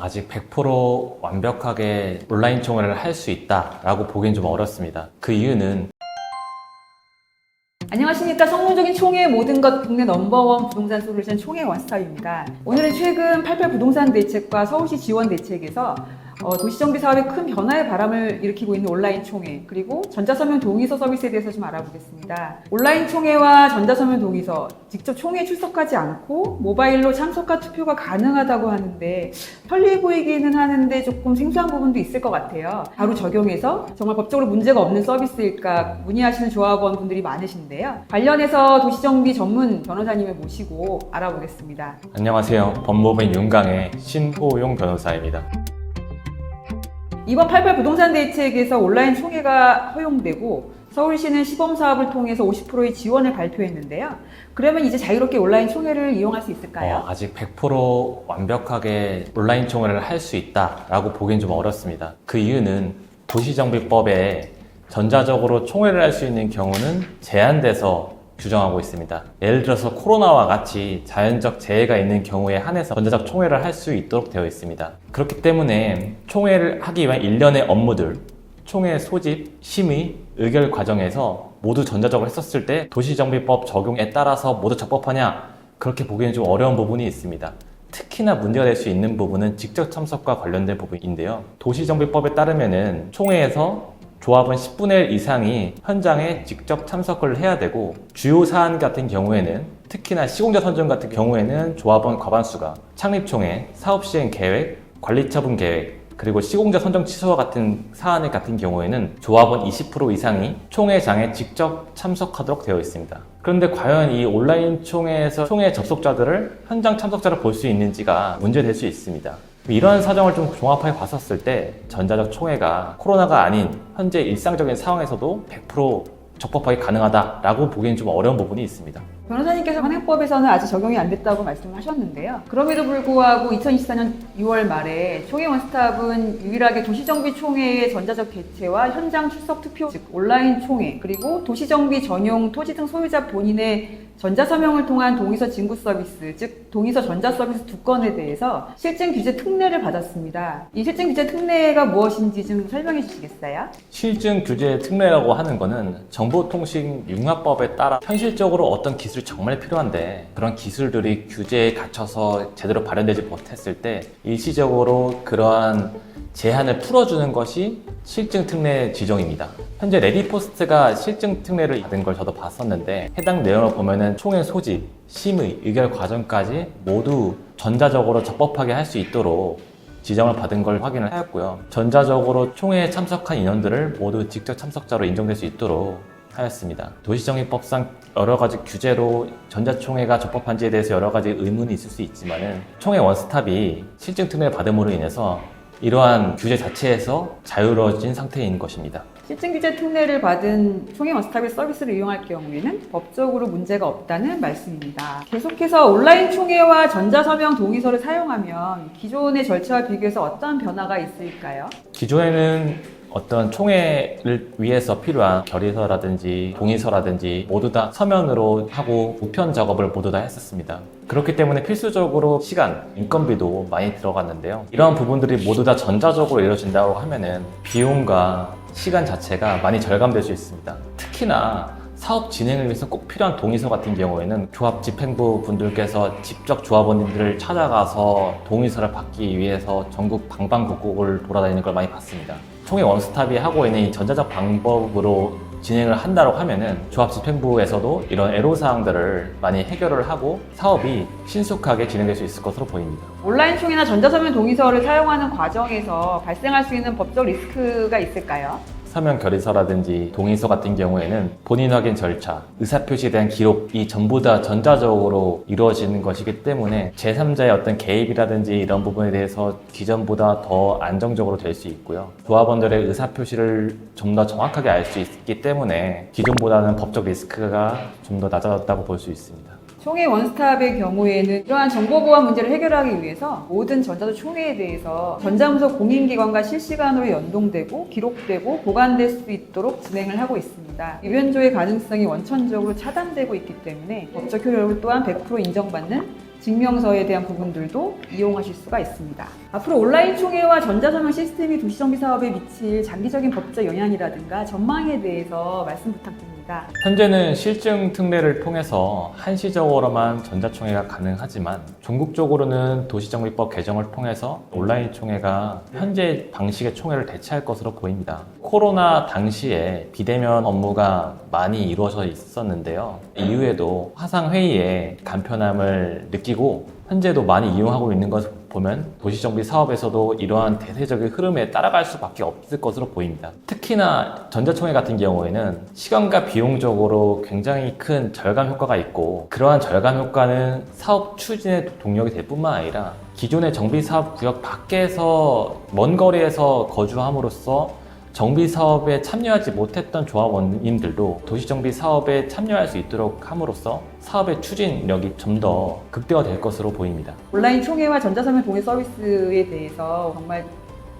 아직 100% 완벽하게 온라인 총회를 할 수 있다라고 보기엔 좀 어렵습니다. 그 이유는 안녕하십니까. 성공적인 총회의 모든 것 국내 넘버원 부동산 솔루션 총회 원스톱입니다. 오늘은 최근 88 부동산 대책과 서울시 지원 대책에서 도시정비 사업에 큰 변화의 바람을 일으키고 있는 온라인 총회, 그리고 전자서면 동의서 서비스에 대해서 좀 알아보겠습니다. 온라인 총회와 전자서면 동의서, 직접 총회에 출석하지 않고 모바일로 참석과 투표가 가능하다고 하는데 편리해 보이기는 하는데 조금 생소한 부분도 있을 것 같아요. 바로 적용해서 정말 법적으로 문제가 없는 서비스일까 문의하시는 조합원 분들이 많으신데요. 관련해서 도시정비 전문 변호사님을 모시고 알아보겠습니다. 안녕하세요. 법무부인 윤강의 신호용 변호사입니다. 이번 88 부동산 대책에서 온라인 총회가 허용되고 서울시는 시범사업을 통해서 50%의 지원을 발표했는데요. 그러면 이제 자유롭게 온라인 총회를 이용할 수 있을까요? 아직 100% 완벽하게 온라인 총회를 할 수 있다라고 보기엔 좀 어렵습니다. 그 이유는 도시정비법에 전자적으로 총회를 할 수 있는 경우는 제한돼서 규정하고 있습니다. 예를 들어서 코로나와 같이 자연적 재해가 있는 경우에 한해서 전자적 총회를 할 수 있도록 되어 있습니다. 그렇기 때문에 총회를 하기 위한 일련의 업무들, 총회 소집, 심의, 의결 과정에서 모두 전자적으로 했었을 때 도시정비법 적용에 따라서 모두 적법하냐? 그렇게 보기에는 좀 어려운 부분이 있습니다. 특히나 문제가 될 수 있는 부분은 직접 참석과 관련된 부분인데요. 도시정비법에 따르면은 총회에서 조합원 10분의 1 이상이 현장에 직접 참석을 해야 되고, 주요 사안 같은 경우에는 특히나 시공자 선정 같은 경우에는 조합원 과반수가 창립총회, 사업시행 계획, 관리처분 계획, 그리고 시공자 선정 취소와 같은 사안 같은 경우에는 조합원 20% 이상이 총회장에 직접 참석하도록 되어 있습니다. 그런데 과연 이 온라인 총회에서 총회 접속자들을 현장 참석자로 볼 수 있는지가 문제될 수 있습니다. 이러한 사정을 좀 종합해 봤었을 때 전자적 총회가 코로나가 아닌 현재 일상적인 상황에서도 100% 적법하게 가능하다라고 보기엔 좀 어려운 부분이 있습니다. 변호사님께서 현행법에서는 아직 적용이 안 됐다고 말씀하셨는데요. 그럼에도 불구하고 2024년 6월 말에 총회 원스톱은 유일하게 도시정비 총회의 전자적 개최와 현장 출석 투표, 즉 온라인 총회, 그리고 도시정비 전용 토지 등 소유자 본인의 전자서명을 통한 동의서 진구 서비스, 즉 동의서 전자 서비스 2건에 대해서 실증 규제 특례를 받았습니다. 이 실증 규제 특례가 무엇인지 좀 설명해 주시겠어요? 실증 규제 특례라고 하는 거는 정보통신융합법에 따라 현실적으로 어떤 기술이 정말 필요한데 그런 기술들이 규제에 갇혀서 제대로 발현되지 못했을 때 일시적으로 그러한 제한을 풀어주는 것이 실증 특례 지정입니다. 현재 레디포스트가 실증 특례를 받은 걸 저도 봤었는데 해당 내용을 보면은 총회 소집, 심의, 의결 과정까지 모두 전자적으로 적법하게 할 수 있도록 지정을 받은 걸 확인을 하였고요. 전자적으로 총회에 참석한 인원들을 모두 직접 참석자로 인정될 수 있도록 하였습니다. 도시정비법상 여러 가지 규제로 전자총회가 적법한지에 대해서 여러 가지 의문이 있을 수 있지만은 총회 원스톱이 실증 특례를 받음으로 인해서 이러한 규제 자체에서 자유로워진 상태인 것입니다. 실증 규제 특례를 받은 총회 원스톱의 서비스를 이용할 경우에는 법적으로 문제가 없다는 말씀입니다. 계속해서 온라인 총회와 전자서명 동의서를 사용하면 기존의 절차와 비교해서 어떤 변화가 있을까요? 기존에는 어떤 총회를 위해서 필요한 결의서라든지 동의서라든지 모두 다 서면으로 하고 우편 작업을 모두 다 했었습니다. 그렇기 때문에 필수적으로 시간, 인건비도 많이 들어갔는데요. 이러한 부분들이 모두 다 전자적으로 이루어진다고 하면은 비용과 시간 자체가 많이 절감될 수 있습니다. 특히나 사업 진행을 위해서 꼭 필요한 동의서 같은 경우에는 조합 집행부 분들께서 직접 조합원님들을 찾아가서 동의서를 받기 위해서 전국 방방곡곡을 돌아다니는 걸 많이 봤습니다. 총회 원스톱이 하고 있는 이 전자적 방법으로 진행을 한다고 하면은 조합 집행부에서도 이런 애로사항들을 많이 해결을 하고 사업이 신속하게 진행될 수 있을 것으로 보입니다. 온라인 총회나 전자서면 동의서를 사용하는 과정에서 발생할 수 있는 법적 리스크가 있을까요? 서면 결의서라든지 동의서 같은 경우에는 본인 확인 절차, 의사표시에 대한 기록이 전부 다 전자적으로 이루어지는 것이기 때문에 제3자의 어떤 개입이라든지 이런 부분에 대해서 기존보다 더 안정적으로 될 수 있고요. 조합원들의 의사표시를 좀 더 정확하게 알 수 있기 때문에 기존보다는 법적 리스크가 좀 더 낮아졌다고 볼 수 있습니다. 총회 원스톱의 경우에는 이러한 정보보안 문제를 해결하기 위해서 모든 전자적 총회에 대해서 전자문서 공인기관과 실시간으로 연동되고 기록되고 보관될 수 있도록 진행을 하고 있습니다. 위변조의 가능성이 원천적으로 차단되고 있기 때문에 법적 효력을 또한 100% 인정받는 증명서에 대한 부분들도 이용하실 수가 있습니다. 앞으로 온라인 총회와 전자서명 시스템이 도시정비 사업에 미칠 장기적인 법적 영향이라든가 전망에 대해서 말씀 부탁드립니다. 현재는 실증 특례를 통해서 한시적으로만 전자총회가 가능하지만 전국적으로는 도시정비법 개정을 통해서 온라인 총회가 현재 방식의 총회를 대체할 것으로 보입니다. 코로나 당시에 비대면 업무가 많이 이루어져 있었는데요. 이후에도 화상회의에 간편함을 느끼고 현재도 많이 이용하고 있는 것을 보면 도시정비 사업에서도 이러한 대세적인 흐름에 따라갈 수밖에 없을 것으로 보입니다. 특히나 전자총회 같은 경우에는 시간과 비용적으로 굉장히 큰 절감 효과가 있고 그러한 절감 효과는 사업 추진의 동력이 될 뿐만 아니라 기존의 정비사업 구역 밖에서 먼 거리에서 거주함으로써 정비 사업에 참여하지 못했던 조합원님들도 도시정비 사업에 참여할 수 있도록 함으로써 사업의 추진력이 좀 더 극대화될 것으로 보입니다. 온라인 총회와 전자서명 동의 서비스에 대해서 정말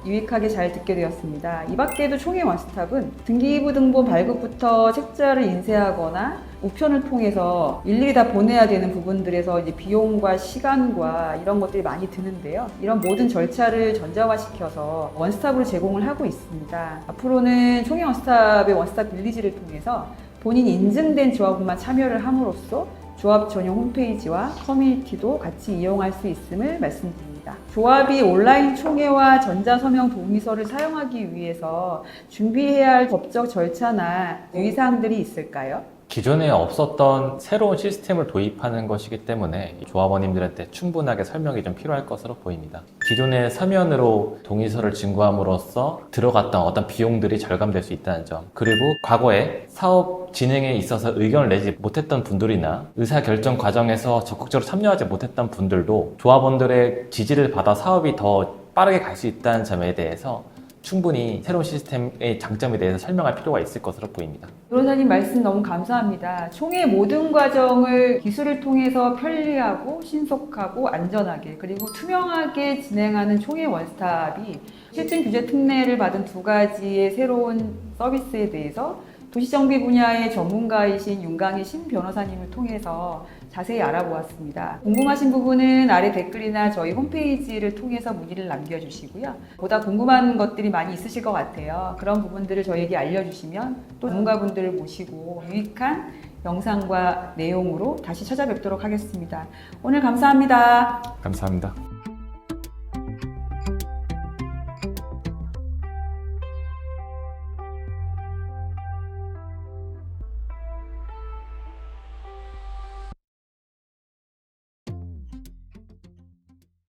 유익하게 잘 듣게 되었습니다. 이 밖에도 총회 원스톱은 등기부 등본 발급부터 책자를 인쇄하거나 우편을 통해서 일일이 다 보내야 되는 부분들에서 이제 비용과 시간과 이런 것들이 많이 드는데요. 이런 모든 절차를 전자화시켜서 원스톱으로 제공을 하고 있습니다. 앞으로는 총회 원스톱의 원스톱 빌리지를 통해서 본인이 인증된 조합원만 참여를 함으로써 조합 전용 홈페이지와 커뮤니티도 같이 이용할 수 있음을 말씀드립니다. 조합이 온라인 총회와 전자서명 동의서를 사용하기 위해서 준비해야 할 법적 절차나 유의사항들이 있을까요? 기존에 없었던 새로운 시스템을 도입하는 것이기 때문에 조합원님들한테 충분하게 설명이 좀 필요할 것으로 보입니다. 기존의 서면으로 동의서를 증거함으로써 들어갔던 어떤 비용들이 절감될 수 있다는 점, 그리고 과거에 사업 진행에 있어서 의견을 내지 못했던 분들이나 의사결정 과정에서 적극적으로 참여하지 못했던 분들도 조합원들의 지지를 받아 사업이 더 빠르게 갈 수 있다는 점에 대해서 충분히 새로운 시스템의 장점에 대해서 설명할 필요가 있을 것으로 보입니다. 변호사님 말씀 너무 감사합니다. 총회 모든 과정을 기술을 통해서 편리하고 신속하고 안전하게 그리고 투명하게 진행하는 총회 원스톱이 실증 규제 특례를 받은 두 가지의 새로운 서비스에 대해서 도시정비 분야의 전문가이신 윤강희 신 변호사님을 통해서 자세히 알아보았습니다. 궁금하신 부분은 아래 댓글이나 저희 홈페이지를 통해서 문의를 남겨주시고요. 보다 궁금한 것들이 많이 있으실 것 같아요. 그런 부분들을 저에게 알려주시면 또 전문가분들을 모시고 유익한 영상과 내용으로 다시 찾아뵙도록 하겠습니다. 오늘 감사합니다. 감사합니다.